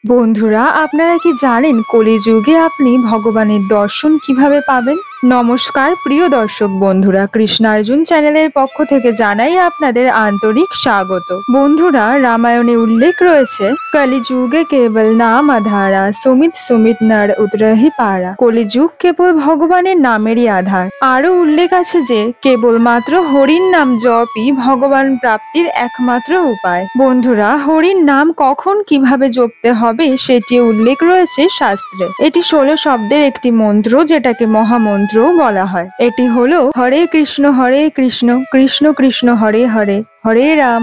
বন্ধুরা, আপনারা কি জানেন কলিযুগে আপনি ভগবানের দর্শন কিভাবে পাবেন? নমস্কার প্রিয় দর্শক বন্ধুরা, কৃষ্ণার্জুন চ্যানেলের পক্ষ থেকে জানাই আপনাদের আন্তরিক স্বাগত। বন্ধুরা, রামায়ণে উল্লেখ রয়েছে, কলিযুগে কেবল নাম আধারা, সুমিত সুমিত নর উতরহি পারা। কলিযুগ কেবল ভগবানের নামেরই আধার। আরো উল্লেখ আছে যে কেবলমাত্র হরির নাম জপই ভগবান প্রাপ্তির একমাত্র উপায়। বন্ধুরা, হরির নাম কখন কিভাবে জপতে হবে সেটি উল্লেখ রয়েছে শাস্ত্রে। এটি 16 শব্দের একটি মন্ত্র, যেটাকে মহামন্ত্রও বলা হয়। এটি হলো হরে কৃষ্ণ কৃষ্ণ কৃষ্ণ হরে হরে, হরে রাম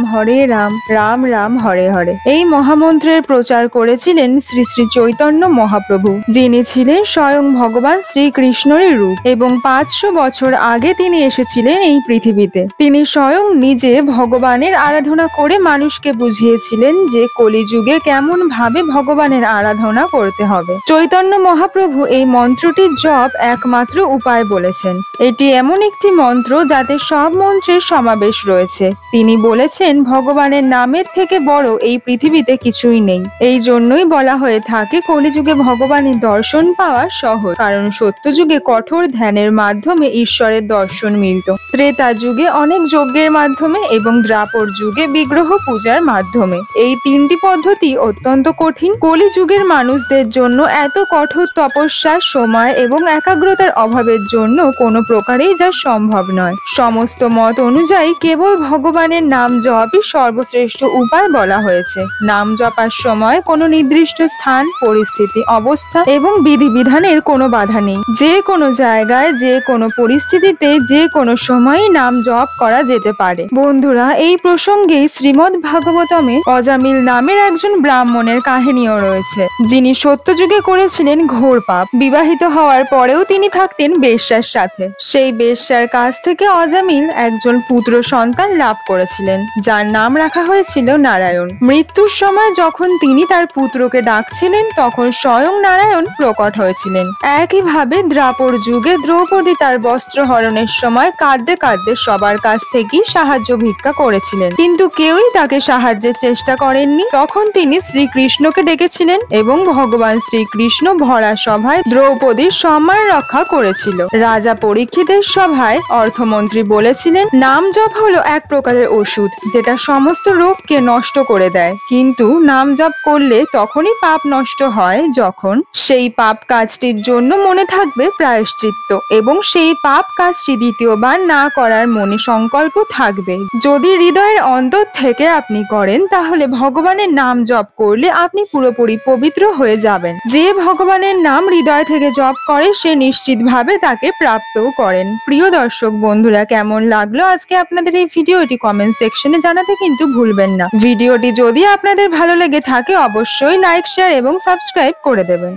রাম রাম হরে হরে। এই মহামন্ত্রের প্রচার করেছিলেন শ্রী শ্রী চৈতন্য মহাপ্রভু, যিনি ছিলেন স্বয়ং ভগবান শ্রীকৃষ্ণের রূপ, এবং 500 বছর আগে তিনি এসেছিলেন এই পৃথিবীতে। তিনি স্বয়ং নিজে ভগবানের আরাধনা করে মানুষকে বুঝিয়েছিলেন যে কলিযুগে কেমন ভাবে ভগবানের আরাধনা করতে হবে। চৈতন্য মহাপ্রভু এই মন্ত্রটির জপ একমাত্র উপায় বলেছেন। এটি এমন একটি মন্ত্র যাতে সব মন্ত্রের সমাবেশ রয়েছে। তিনি বলেছেন, ভগবানের নামের থেকে বড় এই পৃথিবীতে কিছুই নেই। এই জন্যই বলা হয়ে থাকে কলিযুগে ভগবানের দর্শন পাওয়া সহজ, কারণ সত্যযুগে কঠোর ধ্যানের মাধ্যমে ঈশ্বরের দর্শন মিলত, ত্রেতা যুগে অনেক যজ্ঞের মাধ্যমে এবং দ্বাপর যুগে বিগ্রহ পূজার মাধ্যমে। এই তিনটি পদ্ধতি অত্যন্ত কঠিন। কলিযুগের মানুষদের জন্য এত কঠোর তপস্যার সময় এবং একাগ্রতার অভাবের জন্য কোনো প্রকারেই যা সম্ভব নয়। সমস্ত মত অনুযায়ী কেবল ভগবানের নাম জপই সর্বশ্রেষ্ঠ উপায় বলা হয়েছে। নাম জপার সময় কোনো নির্দিষ্ট স্থান, পরিস্থিতি, অবস্থা এবং বিধিবিধানের কোনো বাধা নেই। যে কোনো জায়গায়, যে কোনো পরিস্থিতিতে, যে কোনো সময়ই নাম জপ করা যেতে পারে। বন্ধুরা, এই প্রসঙ্গেই শ্রীমদ্ ভাগবতমে অজামিল নামের একজন ব্রাহ্মণের কাহিনীও রয়েছে, যিনি সত্যযুগে করেছিলেন ঘোর পাপ। বিবাহিত হওয়ার পরেও তিনি থাকতেন বেশ্যার সাথে। সেই বেশ্যার কাছ থেকে অজামিল একজন পুত্র সন্তান লাভ করেছিলেন, যার নাম রাখা হয়েছিল নারায়ণ। মৃত্যুর সময় যখন তিনি তার পুত্রকে ডাকছিলেন, তখন স্বয়ং নারায়ণ প্রকট হয়েছিলেন। একইভাবে দ্বাপর যুগে দ্রৌপদী তার বস্ত্র হরণের সময় কাঁদতে কাঁদতে সবার কাছ থেকেই সাহায্য ভিক্ষা করেছিলেন, কিন্তু কেউই তাকে সাহায্যের চেষ্টা করেননি। তখন তিনি শ্রীকৃষ্ণকে ডেকেছিলেন এবং ভগবান শ্রীকৃষ্ণ ভরা সভায় দ্রৌপদীর সম্মান রক্ষা করেছিল। রাজা পরীক্ষিতের সভায় অর্থমন্ত্রী বলেছিলেন, নাম জপ হলো এক প্রকারের ওষুধ, যেটা সমস্ত রোগকে নষ্ট করে দেয়, কিন্তু নাম জপ করলে তখনই পাপ নষ্ট হয় যখন সেই পাপ কাজটির জন্য মনে থাকবে প্রায়শ্চিত্ত, এবং সেই পাপ কাজটি দ্বিতীয়বার না করার মনে সংকল্প থাকবে। যদি হৃদয়ের অন্তর থেকে আপনি করেন, তাহলে ভগবানের নাম জপ করলে আপনি পুরোপুরি পবিত্র হয়ে যাবেন। যে ভগবানের নাম হৃদয় থেকে জপ করে, সে নিশ্চিতভাবে তাকে প্রাপ্তও করেন। প্রিয় দর্শক বন্ধুরা, কেমন লাগলো আজকে আপনাদের এই ভিডিওটি কমেন্ট সেকশনে জানাতে কিন্তু ভুলবেন না। ভিডিওটি যদি আপনাদের ভালো লেগে থাকে, অবশ্যই লাইক, শেয়ার এবং সাবস্ক্রাইব করে দেবেন।